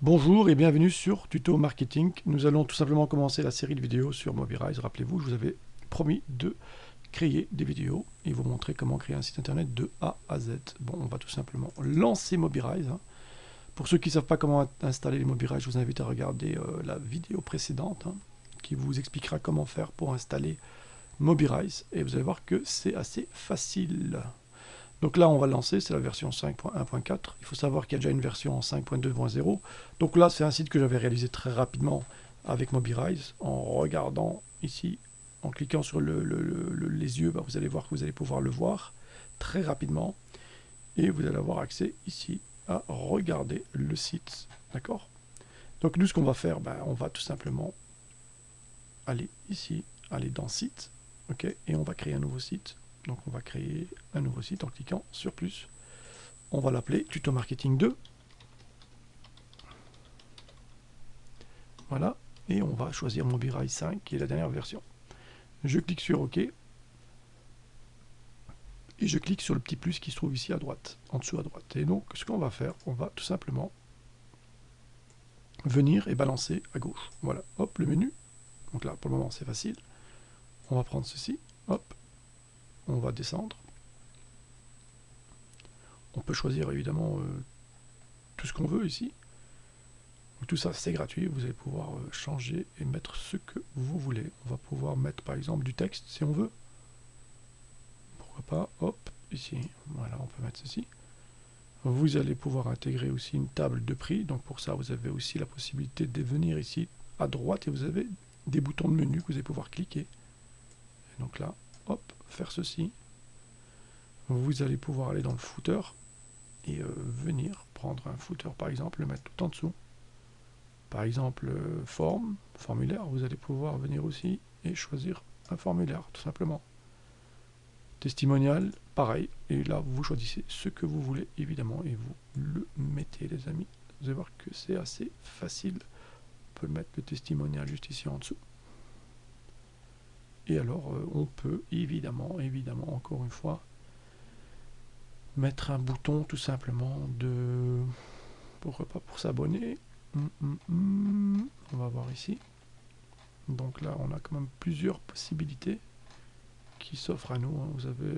Bonjour et bienvenue sur Tuto Marketing. Nous allons tout simplement commencer la série de vidéos sur Mobirise. Rappelez-vous, je vous avais promis de créer des vidéos et vous montrer comment créer un site internet de A à Z. Bon, on va tout simplement lancer Mobirise. Pour ceux qui ne savent pas comment installer les Mobirise, je vous invite à regarder la vidéo précédente qui vous expliquera comment faire pour installer Mobirise. Et vous allez voir que c'est assez facile. Donc là, on va lancer, c'est la version 5.1.4. Il faut savoir qu'il y a déjà une version en 5.2.0. Donc là, c'est un site que j'avais réalisé très rapidement avec Mobirise. En regardant ici, en cliquant sur les yeux, vous allez voir que vous allez pouvoir le voir très rapidement. Et vous allez avoir accès ici à regarder le site. D'accord? Donc nous, ce qu'on va faire, on va tout simplement aller ici, aller dans Site. OK? Et on va créer un nouveau site. Donc on va créer un nouveau site en cliquant sur plus. On va l'appeler Tuto Marketing 2. Voilà. Et on va choisir Mobirise 5 qui est la dernière version. Je clique sur OK. Et je clique sur le petit plus qui se trouve ici à droite, en dessous à droite. Et donc ce qu'on va faire, on va tout simplement venir et balancer à gauche. Voilà. Hop, le menu. Donc là, pour le moment, c'est facile. On va prendre ceci. Hop. On va descendre. On peut choisir évidemment tout ce qu'on veut ici. Donc, tout ça c'est gratuit, vous allez pouvoir changer et mettre ce que vous voulez. On va pouvoir mettre par exemple du texte si on veut. Pourquoi pas, hop, ici, voilà, on peut mettre ceci. Vous allez pouvoir intégrer aussi une table de prix, donc pour ça vous avez aussi la possibilité de venir ici à droite et vous avez des boutons de menu que vous allez pouvoir cliquer. Et donc là, hop, faire ceci. Vous allez pouvoir aller dans le footer et venir prendre un footer par exemple, le mettre tout en dessous. Par exemple, formulaire, vous allez pouvoir venir aussi et choisir un formulaire, tout simplement. Testimonial, pareil, et là vous choisissez ce que vous voulez, évidemment, et vous le mettez, les amis. Vous allez voir que c'est assez facile. On peut mettre le testimonial juste ici en dessous. Et alors, on peut évidemment, encore une fois, mettre un bouton tout simplement de... Pourquoi pas pour s'abonner. On va voir ici. Donc là, on a quand même plusieurs possibilités qui s'offrent à nous. Vous avez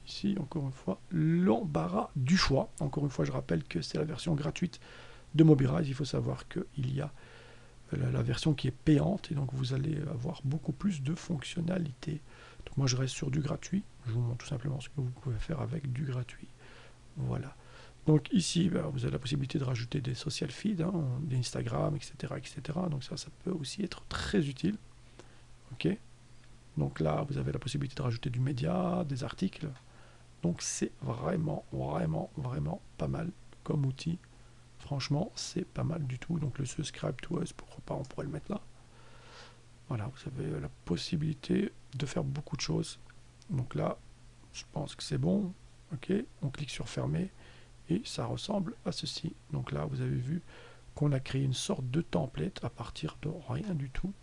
ici, encore une fois, l'embarras du choix. Encore une fois, je rappelle que c'est la version gratuite de Mobirise. Il faut savoir qu'il y a la version qui est payante et donc vous allez avoir beaucoup plus de fonctionnalités. Donc moi, je reste sur du gratuit. Je vous montre tout simplement ce que vous pouvez faire avec du gratuit. Voilà. Donc ici, vous avez la possibilité de rajouter des social feeds, des Instagram, etc., etc. Donc ça peut aussi être très utile. Ok. Donc là, vous avez la possibilité de rajouter du média, des articles. Donc c'est vraiment pas mal comme outil. Franchement, c'est pas mal du tout. Donc le subscribe to us, pourquoi pas, on pourrait le mettre là. Voilà, vous avez la possibilité de faire beaucoup de choses. Donc là, je pense que c'est bon. Ok, on clique sur fermer. Et ça ressemble à ceci. Donc là, vous avez vu qu'on a créé une sorte de template à partir de rien du tout.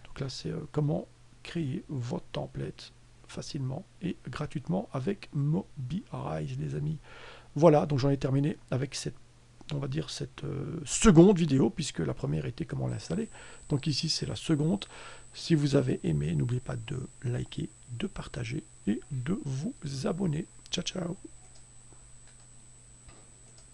Donc là, c'est comment créer votre template facilement et gratuitement avec Mobirise, les amis. Voilà, donc j'en ai terminé avec cette, on va dire, cette seconde vidéo, puisque la première était comment l'installer. Donc ici, c'est la seconde. Si vous avez aimé, n'oubliez pas de liker, de partager et de vous abonner. Ciao, ciao.